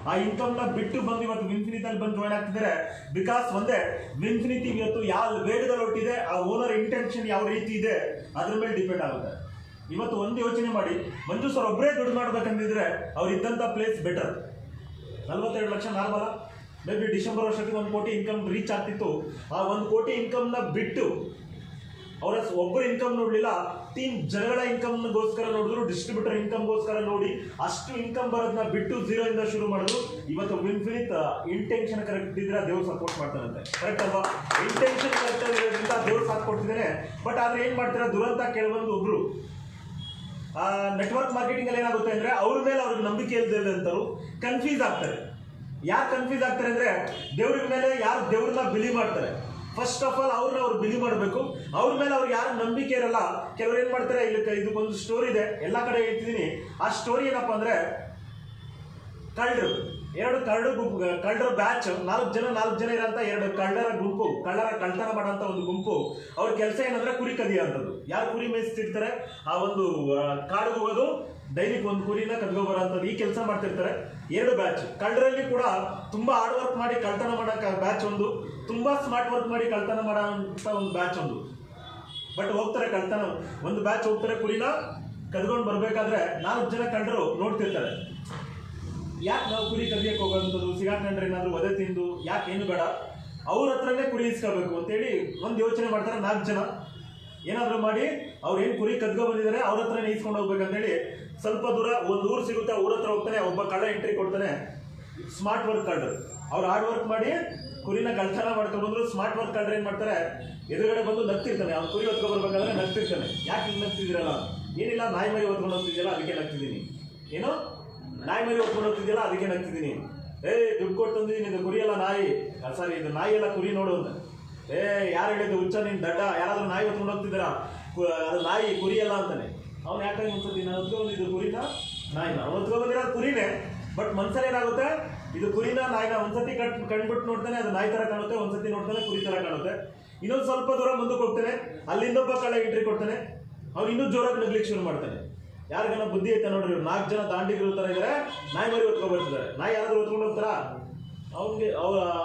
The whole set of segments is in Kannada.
ಆ ಇನ್ಕಮ್ ನ ಬಿಟ್ಟು ಬಂದು ಇವತ್ತು ವಿನ್ಫಿನಿಟಿ ಅಲ್ಲಿ ಬಂದು ಜಾಯ್ನ್ ಆಗ್ತಿದ್ದಾರೆ. ಬಿಕಾಸ್ ಒಂದೇ ವಿನ್ಫಿನಿಟಿ ಇವತ್ತು ಯಾವ ವೇಗದಲ್ಲಿ ಹೊರಟಿದೆ, ಆ ಓನರ್ ಇಂಟೆನ್ಷನ್ ಯಾವ ರೀತಿ ಇದೆ ಅದ್ರ ಮೇಲೆ ಡಿಪೆಂಡ್ ಆಗುತ್ತೆ. ಇವತ್ತು ಒಂದು ಯೋಚನೆ ಮಾಡಿ, ಮಂಜು ಸರ್ ಒಬ್ಬರೇ ದುಡ್ಡು ಮಾಡ್ಬೇಕಂತಿದ್ರೆ ಅವ್ರು ಇದ್ದಂಥ ಪ್ಲೇಸ್ ಬೆಟರ್. 42 ಲಕ್ಷ ನಾರ್ಮಲ, ಮೇ ಬಿ ಡಿಸೆಂಬರ್ ವರ್ಷಕ್ಕೆ 1 ಕೋಟಿ ಇನ್ಕಮ್ ರೀಚ್ ಆಗ್ತಿತ್ತು. ಆ 1 ಕೋಟಿ ಇನ್ಕಮ್ನ ಬಿಟ್ಟು ಅವರ ಒಬ್ಬರ ಇನ್ಕಮ್ ನೋಡಲಿಲ್ಲ, ಟೀಮ್ ಜನಗಳ ಇನ್ಕಮ್ಗೋಸ್ಕರ ನೋಡಿದ್ರು, ಡಿಸ್ಟ್ರಿಬ್ಯೂಟರ್ ಇನ್ಕಮ್ಗೋಸ್ಕರ ನೋಡಿ ಅಷ್ಟು ಇನ್ಕಮ್ ಬರೋದನ್ನ ಬಿಟ್ಟು 0 ಇಂದ ಶುರು ಮಾಡಿದ್ರು. ಇವತ್ತು ವಿನ್ಫಿನಿಟ್ ಇಂಟೆನ್ಷನ್ ಕರೆಕ್ಟ್ ಇದ್ರೆ ದೇವ್ರು ಸಪೋರ್ಟ್ ಮಾಡ್ತಾರಂತೆ. ಕರೆಕ್ಟ್ ಅಲ್ವಾ? ಇಂಟೆನ್ಷನ್ ಕರೆಕ್ಟ್ ಇರೋದ್ರಿಂದ ದೇವ್ರು ಸಾಥ್ ಕೊಡ್ತಿದ್ದೇನೆ. ಬಟ್ ಆದ್ರೆ ಏನ್ ಮಾಡ್ತೀರಾ, ದುರಂತ ಕೆಲವೊಂದು ಒಬ್ರು ನೆಟ್ವರ್ಕ್ ಮಾರ್ಕೆಟಿಂಗ್ ಅಲ್ಲಿ ಏನಾಗುತ್ತೆ ಅಂದ್ರೆ ಅವ್ರ ಮೇಲೆ ಅವ್ರಿಗೆ ನಂಬಿಕೆ ಇಲ್ಲದೆ ಅಂತವ್ರು ಕನ್ಫ್ಯೂಸ್ ಆಗ್ತಾರೆ. ಯಾರು ಕನ್ಫ್ಯೂಸ್ ಆಗ್ತಾರೆ ಅಂದ್ರೆ ದೇವ್ರ ಮೇಲೆ ಯಾರು ದೇವ್ರನ್ನ ಬಿಲೀವ್ ಮಾಡ್ತಾರೆ, ಫಸ್ಟ್ ಆಫ್ ಆಲ್ ಅವ್ರನ್ನ ಅವ್ರು ಬಿಲೀವ್ ಮಾಡಬೇಕು. ಅವ್ರ ಮೇಲೆ ಅವ್ರಿಗೆ ಯಾರು ನಂಬಿಕೆ ಇರಲ್ಲ. ಕೆಲವ್ರು ಏನ್ ಮಾಡ್ತಾರೆ, ಇದಕ್ಕೊಂದು ಸ್ಟೋರಿ ಇದೆ, ಎಲ್ಲಾ ಕಡೆ ಹೇಳ್ತಿದ್ದೀನಿ. ಆ ಸ್ಟೋರಿ ಏನಪ್ಪಾ ಅಂದ್ರೆ, ಕಳ್ಳರ ಬ್ಯಾಚ್, 4 ಜನ ಇರೋಂಥ 2 ಕಳ್ಳರ ಗುಂಪು, ಕಳ್ತನ ಮಾಡೋಂಥ ಒಂದು ಗುಂಪು. ಅವ್ರ ಕೆಲಸ ಏನಂದ್ರೆ ಕುರಿ ಕದಿಯೋಂಥದ್ದು. ಯಾರು ಕುರಿ ಮೇಯಿಸ್ತಿರ್ತಾರೆ, ಆ ಒಂದು ಕಾಡಿಗೆ ಹೋಗೋದು, ಡೈಲಿಗೆ ಒಂದು ಕುರಿನ ಕದ್ಕೊಬರೋಂಥದ್ದು, ಈ ಕೆಲಸ ಮಾಡ್ತಿರ್ತಾರೆ. 2 ಬ್ಯಾಚ್. ಕಳ್ಳರಲ್ಲಿ ಕೂಡ ತುಂಬಾ ಹಾರ್ಡ್ ವರ್ಕ್ ಮಾಡಿ ಕಳ್ತನ ಮಾಡೋ ಬ್ಯಾಚ್ ಒಂದು, ತುಂಬಾ ಸ್ಮಾರ್ಟ್ ವರ್ಕ್ ಮಾಡಿ ಕಳ್ತನ ಮಾಡೋ ಒಂದು ಬ್ಯಾಚ್ ಒಂದು. ಬಟ್ ಹೋಗ್ತಾರೆ ಕಳ್ತನ, ಒಂದು ಬ್ಯಾಚ್ ಹೋಗ್ತಾರೆ, ಕುರಿನ ಕದ್ಕೊಂಡು ಬರ್ಬೇಕಾದ್ರೆ 4 ಜನ ಕಳ್ಳರು ನೋಡ್ತಿರ್ತಾರೆ. ಯಾಕೆ ನಾವು ಕುರಿ ಕದಿಯಕ್ಕೆ ಹೋಗೋಂಥದ್ದು, ಸಿಗಾಕೊಂಡ್ರೆ ಏನಾದ್ರು ಒದೆ ತಿಂದು ಯಾಕೆ ಏನು ಬೇಡ, ಅವ್ರ ಹತ್ರನೇ ಕುರಿ ಇಸ್ಕೋಬೇಕು ಅಂತೇಳಿ ಒಂದು ಯೋಚನೆ ಮಾಡ್ತಾರೆ. 4 ಜನ ಏನಾದ್ರು ಮಾಡಿ ಅವ್ರು ಏನು ಕುರಿ ಕದ್ಕೊ ಬಂದಿದ್ದಾರೆ ಅವ್ರ ಹತ್ರನೇ ಇಸ್ಕೊಂಡು ಹೋಗ್ಬೇಕಂತೇಳಿ ಸ್ವಲ್ಪ ದೂರ ಒಂದು ಊರು ಸಿಗುತ್ತೆ, ಊರ ಹತ್ರ ಹೋಗ್ತಾನೆ. ಒಬ್ಬ ಕಳ್ಳ ಎಂಟ್ರಿ ಕೊಡ್ತಾನೆ, ಸ್ಮಾರ್ಟ್ ವರ್ಕ್ ಕಳ್ಳರು. ಅವ್ರು ಹಾರ್ಡ್ ವರ್ಕ್ ಮಾಡಿ ಕುರಿನ ಕಳ್ತನ ಮಾಡ್ಕೊಂಡು ಬಂದ್ರು. ಸ್ಮಾರ್ಟ್ ವರ್ಕ್ ಕಳ್ಳರು ಏನ್ ಮಾಡ್ತಾರೆ, ಎದುರುಗಡೆ ಬಂದು ನಗ್ತಿರ್ತಾನೆ. ಅವ್ನು ಕುರಿ ಹೊತ್ಕೊ ಬರ್ಬೇಕಾದ್ರೆ ನಗ್ತಿರ್ತಾನೆ. ಯಾಕೆ ಹಿಂಗೆ ನಗ್ತಿದ್ದೀರಲ್ಲ? ಏನಿಲ್ಲ, ನಾಯಿ ಮರಿ ಹೊತ್ಕೊಂಡು ಹೋಗ್ತಿದ್ಯಲ್ಲ ಅದಕ್ಕೆ ನಗ್ತಿದ್ದೀನಿ. ಏನೋ ನಾಯಿ ಮರಿ ಹೊತ್ಕೊಂಡು ಹೋಗ್ತಿದ್ಯಲ್ಲ ಅದಕ್ಕೆ ನಗ್ತಿದ್ದೀನಿ. ದುಡ್ಡು ಕೊಟ್ಟು ತಂದಿದ್ದೀನಿ, ಇದು ಕುರಿ ಎಲ್ಲ ನಾಯಿ, ಸಾರಿ ಇದು ನಾಯಿ ಎಲ್ಲ ಕುರಿ ನೋಡು ಅಂತ. ಯಾರು ಹೇಳಿದ್ದು ಹುಚ್ಚ ನಿನ್ ದಡ್ಡ, ಯಾರಾದ್ರೂ ನಾಯಿ ಹೊತ್ಕೊಂಡು ಹೋಗ್ತಿದ್ದೀರಾ, ಅದು ನಾಯಿ ಕುರಿ ಎಲ್ಲ ಅಂತಾನೆ. ಅವ್ನು ಯಾಕಂದ್ರೆ ಅನ್ಸುತ್ತೆ, ನಾನು ಹೊತ್ಕೊಂಡ್ಬಂದಿದ್ದು ಕುರಿನ ನಾಯಿನ, ಅವ್ನು ಹೊತ್ಕೊಂಡ್ಬಂದಿರೋದು ಕುರಿನೇ. ಬಟ್ ಮನ್ಸಲ್ಲಿ ಏನಾಗುತ್ತೆ, ಇದು ಕುರಿನ ನಾಯಿನ ಒಂದ್ಸತಿ ಕಂಡ್ಬಿಟ್ಟು ನೋಡ್ತಾನೆ, ಅದು ನಾಯಿ ತರ ಕಾಣುತ್ತೆ, ಒಂದ್ಸತಿ ನೋಡ್ತಾನೆ ಕುರಿ ತರ ಕಾಣುತ್ತೆ. ಇನ್ನೊಂದು ಸ್ವಲ್ಪ ದೂರ ಮುಂದಕ್ಕೆ ಹೋಗ್ತಾನೆ, ಅಲ್ಲಿ ಇನ್ನೊಬ್ಬ ಕಳ್ಳ ಎಂಟ್ರಿ ಕೊಡ್ತಾನೆ. ಅವ್ನು ಇನ್ನೂ ಜೋರಾಗಿ ನಗ್ಲಿಕ್ಕೆ ಶುರು ಮಾಡ್ತಾನೆ. ಯಾರಿಗನ ಬುದ್ಧಿ ಐತೆ ನೋಡ್ರಿ, 4 ಜನ ದಾಂಡಿಗರು ತರ ಇದ್ದಾರೆ, ನಾಯಿ ಮರಿ ಹೊತ್ಕೊಂಡು ಬರ್ತಿದ್ದಾರೆ. ನಾಯಿ ಯಾರಾದ್ರೂ ಹೊತ್ಕೊಂಡು ಹೋಗ್ತಾರ,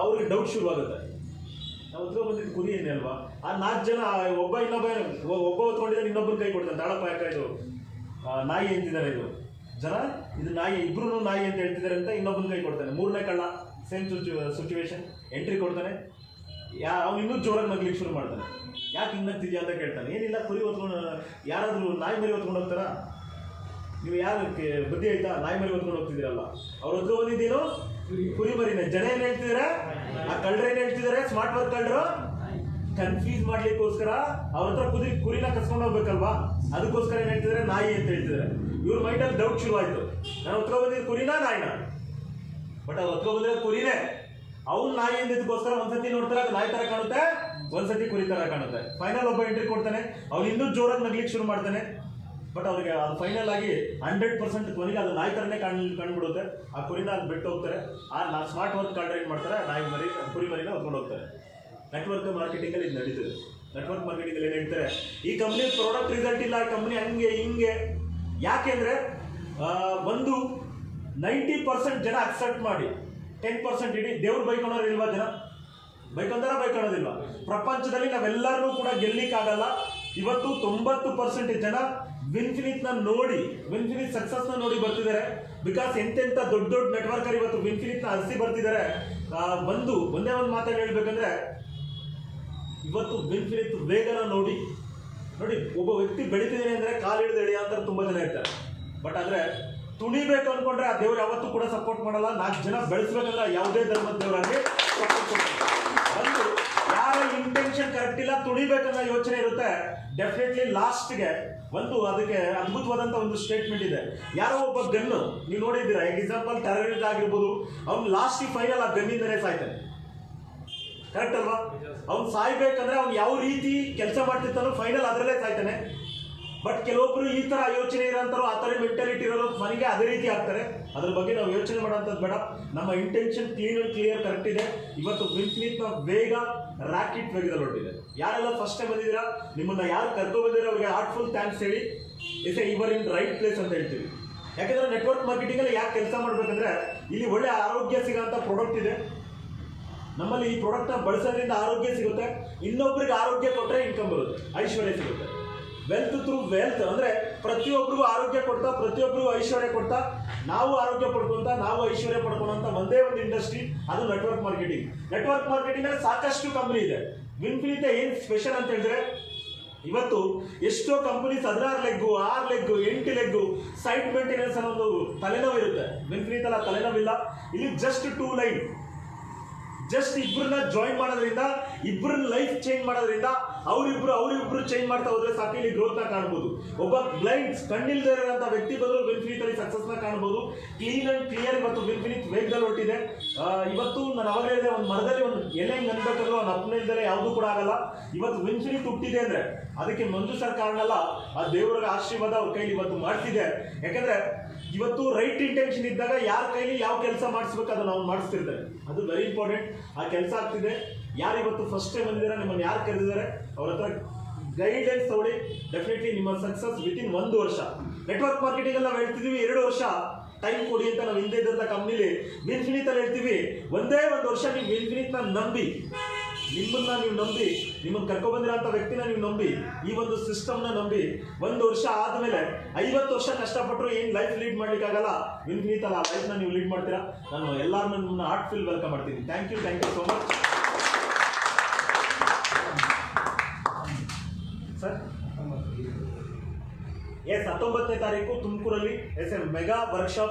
ಅವ್ರಿಗೆ ಡೌಟ್ ಶುರು ಆಗುತ್ತೆ. ನಾವು ಹೊತ್ಕೊಂಡು ಬಂದಿದ್ದು ಕುರಿ ಏನೇ ಅಲ್ವಾ? ಆ 4 ಜನ ಒಬ್ಬ ಹೊತ್ಕೊಂಡಿದ್ದಾನೆ, ಇನ್ನೊಬ್ಬನ ಕೈ ಕೊಡ್ತಾನೆ. ತಾಳಪ್ಪ ಯಾಕ ಇದು ನಾಯಿ ಅಂತಿದ್ದಾರೆ, ಇದು ಜನ ಇದು ನಾಯಿ, ಇಬ್ರು ನಾಯಿ ಅಂತ ಹೇಳ್ತಿದ್ದಾರೆ ಅಂತ ಇನ್ನೊಬ್ಬನ ಕೈ ಕೊಡ್ತಾನೆ. 3ನೇ ಕಳ್ಳ ಸೇಮ್ ಸಿಚುವೇಶನ್, ಎಂಟ್ರಿ ಕೊಡ್ತಾನೆ. ಅವ್ನು ಇನ್ನೂ ಜೋರಾಗಿ ನಗ್ಲಿಕ್ಕೆ ಶುರು ಮಾಡ್ತಾನೆ. ಯಾಕೆ ಹಿಂಗೆ ನಗ್ತಿದ್ಯಾ ಅಂತ ಕೇಳ್ತಾನೆ. ಏನಿಲ್ಲ, ಕುರಿ ಹೊತ್ಕೊಂಡು ಯಾರಾದ್ರೂ ನಾಯಿ ಮರಿ ಹೊತ್ಕೊಂಡು ಹೋಗ್ತಾರ, ನೀವು ಯಾರಕ್ಕೆ ಬುದ್ಧಿ ಆಯ್ತಾ, ನಾಯಿ ಮರಿ ಹೊತ್ಕೊಂಡು ಹೋಗ್ತಿದ್ದೀರಲ್ಲ, ಅವ್ರು ಹೊತ್ಕೊಂಡು ಬಂದಿದ್ದೀನೋ ಕುರಿ ಮರಿನೇ. ಜನ ಏನ್ ಹೇಳ್ತಿದಾರೆ, ಆ ಕಳ್ಳರು ಏನ್ ಹೇಳ್ತಿದ್ದಾರೆ, ಸ್ಮಾರ್ಟ್ ವರ್ಕ್ ಕಳ್ಳರು ಕನ್ಫ್ಯೂಸ್ ಮಾಡ್ಲಿಕ್ಕೋಸ್ಕರ ಅವ್ರ ಹತ್ರ ಕುರಿನ ಕಸ್ಕೊಂಡು ಹೋಗ್ಬೇಕಲ್ವಾ, ಅದಕ್ಕೋಸ್ಕರ ಏನ್ ಹೇಳ್ತಿದ್ದಾರೆ, ನಾಯಿ ಅಂತ ಹೇಳ್ತಿದ್ದಾರೆ. ಇವ್ರ ಮೈಂಡಲ್ಲಿ ಡೌಟ್ ಶುರು ಆಯ್ತು, ನಾನು ಹೊತ್ಕೊಂಡು ಬಂದಿದ್ದು ಕುರಿನಾ ನಾಯಿನ? ಬಟ್ ಅವ್ರು ಹೊತ್ಕೊಂಡು ಬಂದಿರೋದು ಕುರಿನೇ. ಅವ್ನು ನಾಯಿ ಅಂದಿದ್ದಕ್ಕೋಸ್ಕರ ಒಂದ್ಸತಿ ನೋಡ್ತಾರೆ ಅದು ನಾಯಿ ತರ ಕಾಣುತ್ತೆ, ಒಂದ್ಸತಿ ಕುರಿ ತರ ಕಾಣುತ್ತೆ. ಫೈನಲ್ ಒಬ್ಬ ಎಂಟ್ರಿ ಕೊಡ್ತಾನೆ, ಅವ್ನು ಇನ್ನೂ ಜೋರಾಗಿ ನಗ್ಲಿಕ್ಕೆ ಶುರು ಮಾಡ್ತಾನೆ. ಬಟ್ ಅವ್ರಿಗೆ ಅದು ಫೈನಲ್ ಆಗಿ 100% ಕೊನೆಗೆ ಅದು ನಾಯಿ ತರನೇ ಕಂಡುಬಿಡುತ್ತೆ. ಆ ಕುರಿನ ಅದು ಬಿಟ್ಟು ಹೋಗ್ತಾರೆ. ಆ ಸ್ಮಾರ್ಟ್ ವರ್ಕ್ ಕಳ್ಳರು ಏನ್ ಮಾಡ್ತಾರೆ, ನಾಯಿ ಮರಿ ಕುರಿ ಮರಿನ ಹೊತ್ಕೊಂಡು ಹೋಗ್ತಾರೆ. ನೆಟ್ವರ್ಕ್ ಮಾರ್ಕೆಟಿಂಗ್ ಅಲ್ಲಿ ಇದು ನಡೀತದೆ. ನೆಟ್ವರ್ಕ್ ಮಾರ್ಕೆಟಿಂಗ್ ಅಲ್ಲಿ ಏನ್ ಹೇಳ್ತಾರೆ, ಈ ಕಂಪ್ನಿ ಪ್ರಾಡಕ್ಟ್ ರಿಸಲ್ಟ್ ಇಲ್ಲ, ಈ ಕಂಪ್ನಿ ಹಂಗೆ ಹಿಂಗೆ. ಯಾಕೆಂದ್ರೆ ಒಂದು 90% ಜನ ಅಕ್ಸೆಪ್ಟ್ ಮಾಡಿ 10% ಇಡೀ ದೇವ್ರು ಬೈಕೊಳ್ಳೋರು ಇಲ್ವಾ? ಜನ ಬೈಕೊಳ್ಳೋದಿಲ್ವಾ? ಪ್ರಪಂಚದಲ್ಲಿ ನಾವೆಲ್ಲರೂ ಕೂಡ ಗೆಲ್ಲಿಕ್ಕಾಗಲ್ಲ. ಇವತ್ತು 90% ಜನ ವಿನ್ಫಿನಿಟ್ ನ ನೋಡಿ, ವಿನ್ಫಿನಿಟ್ ಸಕ್ಸಸ್ ನ ನೋಡಿ ಬರ್ತಿದ್ದಾರೆ. ಬಿಕಾಸ್ ಎಂತೆಂತ ದೊಡ್ಡ ನೆಟ್ವರ್ಕರ್ ಇವತ್ತು ವಿನ್ಫಿನಿಟ್ ನ ಹರಿಸಿ ಬರ್ತಿದ್ದಾರೆ. ಒಂದೇ ಒಂದು ಮಾತಾಡಿ ಹೇಳ್ಬೇಕಂದ್ರೆ, ಇವತ್ತು ವಿನ್ಫಿನಿಟ್ ವೇಗನ ನೋಡಿ ಒಬ್ಬ ವ್ಯಕ್ತಿ ಬೆಳಿತಿದ್ದೇನೆ ಅಂದ್ರೆ ಕಾಲು ಹಿಡಿದು ಎಳೆಯ ಅಂತ ತುಂಬಾ ಜನ ಇರ್ತಾರೆ. ಬಟ್ ಆದ್ರೆ ತುಣಿಬೇಕು ಅನ್ಕೊಂಡ್ರೆ ಆ ದೇವ್ರು ಯಾವತ್ತೂ ಕೂಡ ಸಪೋರ್ಟ್ ಮಾಡಲ್ಲ. 4 ಜನ ಬೆಳೆಸ್ಬೇಕಂದ್ರೆ ಯಾವುದೇ ಧರ್ಮದ ದೇವರಾಗಿ ಸಪೋರ್ಟ್ ಒಂದು ಯಾರ ಇಂಟೆನ್ಷನ್ ಕರೆಕ್ಟ್ ಇಲ್ಲ, ತುಣಿಬೇಕನ್ನೋ ಯೋಚನೆ ಇರುತ್ತೆ. ಡೆಫಿನೆಟ್ಲಿ ಲಾಸ್ಟ್ಗೆ ಅದಕ್ಕೆ ಅದ್ಭುತವಾದಂತ ಒಂದು ಸ್ಟೇಟ್ಮೆಂಟ್ ಇದೆ. ಯಾರೋ ಒಬ್ಬ ಗನ್ನು ನೀವು ನೋಡಿದ್ದೀರಾ, ಎಕ್ಸಾಂಪಲ್ ಟೆರರಿಸ್ಟ್ ಆಗಿರ್ಬೋದು, ಅವ್ನು ಲಾಸ್ಟ್ ಫೈನಲ್ ಆ ಗನ್ನಿಂದನೇ ಸಾಯ್ತಾನೆ. ಕರೆಕ್ಟ್ ಅಲ್ವಾ? ಅವ್ನು ಸಾಯ್ಬೇಕಂದ್ರೆ ಅವ್ನು ಯಾವ ರೀತಿ ಕೆಲಸ ಮಾಡ್ತಿರ್ತಾನೋ ಫೈನಲ್ ಅದರಲ್ಲೇ ಸಾಯ್ತಾನೆ. ಬಟ್ ಕೆಲವೊಬ್ರು ಈ ತರ ಯೋಚನೆ ಇರೋಂಥವ್ರು, ಆ ತರ ಮೆಂಟಾಲಿಟಿ ಇರೋರು ಮನೆಗೆ ಅದೇ ರೀತಿ ಆಗ್ತಾರೆ. ಅದ್ರ ಬಗ್ಗೆ ನಾವು ಯೋಚನೆ ಮಾಡೋಂಥದ್ದು ಬೇಡ. ನಮ್ಮ ಇಂಟೆನ್ಷನ್ ಕ್ಲಿಯರ್ ಕರೆಕ್ಟ್ ಇದೆ. ಇವತ್ತು ವಿನ್ಫಿನಿಟ್ ನ ವೇಗ ರಾಕೆಟ್ ವೇಗದಲ್ಲಿ ಹೊರಟಿದೆ. ಯಾರೆಲ್ಲ ಫಸ್ಟ್ ಟೈಮ್ ಬಂದಿದ್ದೀರಾ, ನಿಮ್ಮನ್ನ ಯಾರು ಕರ್ಕೊ ಬಂದಿರೋ ಅವ್ರಿಗೆ ಹಾರ್ಟ್ಫುಲ್ ಥ್ಯಾಂಕ್ಸ್ ಹೇಳಿ. ಇವರ್ ಇನ್ ರೈಟ್ ಪ್ಲೇಸ್ ಅಂತ ಹೇಳ್ತೀವಿ. ಯಾಕಂದ್ರೆ ನೆಟ್ವರ್ಕ್ ಮಾರ್ಕೆಟಿಂಗ್ ಅಲ್ಲಿ ಯಾಕೆ ಕೆಲಸ ಮಾಡ್ಬೇಕಂದ್ರೆ ಇಲ್ಲಿ ಒಳ್ಳೆ ಆರೋಗ್ಯ ಸಿಗೋಂಥ ಪ್ರಾಡಕ್ಟ್ ಇದೆ. ನಮ್ಮಲ್ಲಿ ಈ ಪ್ರಾಡಕ್ಟ್ನ ಬಳಸೋದ್ರಿಂದ ಆರೋಗ್ಯ ಸಿಗುತ್ತೆ, ಇನ್ನೊಬ್ರಿಗೆ ಆರೋಗ್ಯ ಕೊಟ್ಟರೆ ಇನ್ಕಮ್ ಬರುತ್ತೆ, ಐಶ್ವರ್ಯ ಸಿಗುತ್ತೆ. ವೆಲ್ತ್ ಥ್ರೂ ವೆಲ್ತ್ ಅಂದರೆ ಪ್ರತಿಯೊಬ್ಬರಿಗೂ ಆರೋಗ್ಯ ಕೊಡ್ತಾ, ಪ್ರತಿಯೊಬ್ಬರಿಗೂ ಐಶ್ವರ್ಯ ಕೊಡ್ತಾ, ನಾವು ಆರೋಗ್ಯ ಪಡ್ಕೊಂತ, ನಾವು ಐಶ್ವರ್ಯ ಪಡ್ಕೊಳ್ಳೋಂಥ ಒಂದೇ ಒಂದು ಇಂಡಸ್ಟ್ರಿ, ಅದು ನೆಟ್ವರ್ಕ್ ಮಾರ್ಕೆಟಿಂಗ್. ನೆಟ್ವರ್ಕ್ ಮಾರ್ಕೆಟಿಂಗಲ್ಲಿ ಸಾಕಷ್ಟು ಕಂಪನಿ ಇದೆ. ವಿನ್ಫಿನಿತ ಏನು ಸ್ಪೆಷಲ್ ಅಂತ ಹೇಳಿದ್ರೆ, ಇವತ್ತು ಎಷ್ಟೋ companies 16 leg, 6 leg, 8 leg site maintenance ಅನ್ನೋ ಒಂದು ತಲೆನೋವು ಇರುತ್ತೆ. ವಿನ್ಫಿನಿತಲ್ಲ ತಲೆನೋವಿಲ್ಲ. ಇಲ್ಲಿ ಜಸ್ಟ್ 2 ಲೈನ್, ಜಸ್ಟ್ ಇಬ್ಬರನ್ನ ಜಾಯಿನ್ ಮಾಡೋದ್ರಿಂದ, ಇಬ್ಬರನ್ನ ಲೈಫ್ ಚೇಂಜ್ ಮಾಡೋದ್ರಿಂದ, ಅವರಿಬ್ರು ಚೇಂಜ್ ಮಾಡ್ತಾ ಹೋದ್ರೆ ಸಾಕು, ಇಲ್ಲಿ ಗ್ರೋತ್ನ ಕಾಣ್ಬೋದು. ಒಬ್ಬ ಬ್ಲೈಂಡ್ ಕಣ್ಣಿಲ್ದೇ ಇರೋಂಥ ವ್ಯಕ್ತಿ ಬದಲು ವಿನ್ಫಿನಿತಲ್ಲಿ ಸಕ್ಸಸ್ನ ಕಾಣ್ಬೋದು. ಕ್ಲೀನ್ ಅಂಡ್ ಕ್ಲಿಯರ್ ಇವತ್ತು ವಿನ್ಫಿನಿತ್ ವೇಗದಲ್ಲಿ ಹೊರಟಿದೆ. ಇವತ್ತು ನಾನು ಅವಾಗ ಹೇಳಿದೆ, ಒಂದು ಮರದಲ್ಲಿ ಒಂದು ಎಲೆ ಹಿಂಗೆ ಅನ್ಬೇಕಾದ್ರೂ ಅವ್ನ ಅಪ್ಪನ ಇಲ್ದರೆ ಯಾವುದೂ ಕೂಡ ಆಗಲ್ಲ. ಇವತ್ತು ವಿನ್ಫಿನಿತ್ ಹುಟ್ಟಿದೆ ಅಂದರೆ ಅದಕ್ಕೆ ಮಂಜು ಸರ್ ಕಾರಣ ಅಲ್ಲ, ಆ ದೇವರ ಆಶೀರ್ವಾದ ಅವ್ರ ಕೈಲಿ ಇವತ್ತು ಮಾಡ್ತಿದೆ. ಯಾಕಂದ್ರೆ ಇವತ್ತು ರೈಟ್ ಇಂಟೆನ್ಷನ್ ಇದ್ದಾಗ ಯಾರ ಕೈಲಿ ಯಾವ ಕೆಲಸ ಮಾಡಿಸ್ಬೇಕು ಅದನ್ನು ನಾವು ಮಾಡಿಸ್ತಿರ್ತಾರೆ, ಅದು ವೆರಿ ಇಂಪಾರ್ಟೆಂಟ್. ಆ ಕೆಲಸ ಆಗ್ತಿದೆ. ಯಾರು ಇವತ್ತು ಫಸ್ಟ್ ಟೈಮ್ ಬಂದಿದ್ದಾರೆ, ನಿಮ್ಮನ್ನು ಯಾರು ಕರೆದಿದ್ದಾರೆ, ಅವ್ರ ಹತ್ರ ಗೈಡೆನ್ಸ್ ತಗೊಳ್ಳಿ. ಡೆಫಿನೆಟ್ಲಿ ನಿಮ್ಮ ಸಕ್ಸಸ್ ವಿತಿನ್ 1 ವರ್ಷ. ನೆಟ್ವರ್ಕ್ ಮಾರ್ಕೆಟಿಂಗ್ ನಾವು ಹೇಳ್ತಿದ್ದೀವಿ 2 ವರ್ಷ ಟೈಮ್ ಕೊಡಿ ಅಂತ. ನಾವು ಹಿಂದೆ ಇದ್ದಂಥ ಕಂಪ್ನಿಲಿ ವಿನ್ಫಿನಿತಲ್ಲಿ ಹೇಳ್ತೀವಿ, ಒಂದೇ 1 ವರ್ಷ ನೀವು ವಿನ್ಫಿನಿತ್ನ ನಂಬಿ, ನಿಮ್ಮನ್ನ ನೀವು ನಂಬಿ, ನಿಮ್ಮನ್ನು ಕರ್ಕೊಬಂದಿರೋಂಥ ವ್ಯಕ್ತಿನ ನೀವು ನಂಬಿ, ಈ ಒಂದು ಸಿಸ್ಟಮ್ನ ನಂಬಿ 1 ವರ್ಷ ಆದಮೇಲೆ 50 ವರ್ಷ ಕಷ್ಟಪಟ್ಟರು ಏನು ಲೈಫ್ ಲೀಡ್ ಮಾಡ್ಲಿಕ್ಕಾಗಲ್ಲ. ವಿನ್ಫಿನಿತಲ್ಲ ಆ ಲೈಫ್ನ ನೀವು ಲೀಡ್ ಮಾಡ್ತೀರಾ. ನಾನು ಎಲ್ಲರನ್ನೂ ನಿಮ್ಮನ್ನ ಹಾರ್ಟ್ ಫಿಲ್ ವೆಲ್ಕಮ್ ಮಾಡ್ತೀನಿ. Thank you so much sir. 19ನೇ ತಾರೀಕು ತುಮಕೂರಲ್ಲಿ ಮೆಗಾ ವರ್ಕ್ಶಾಪ್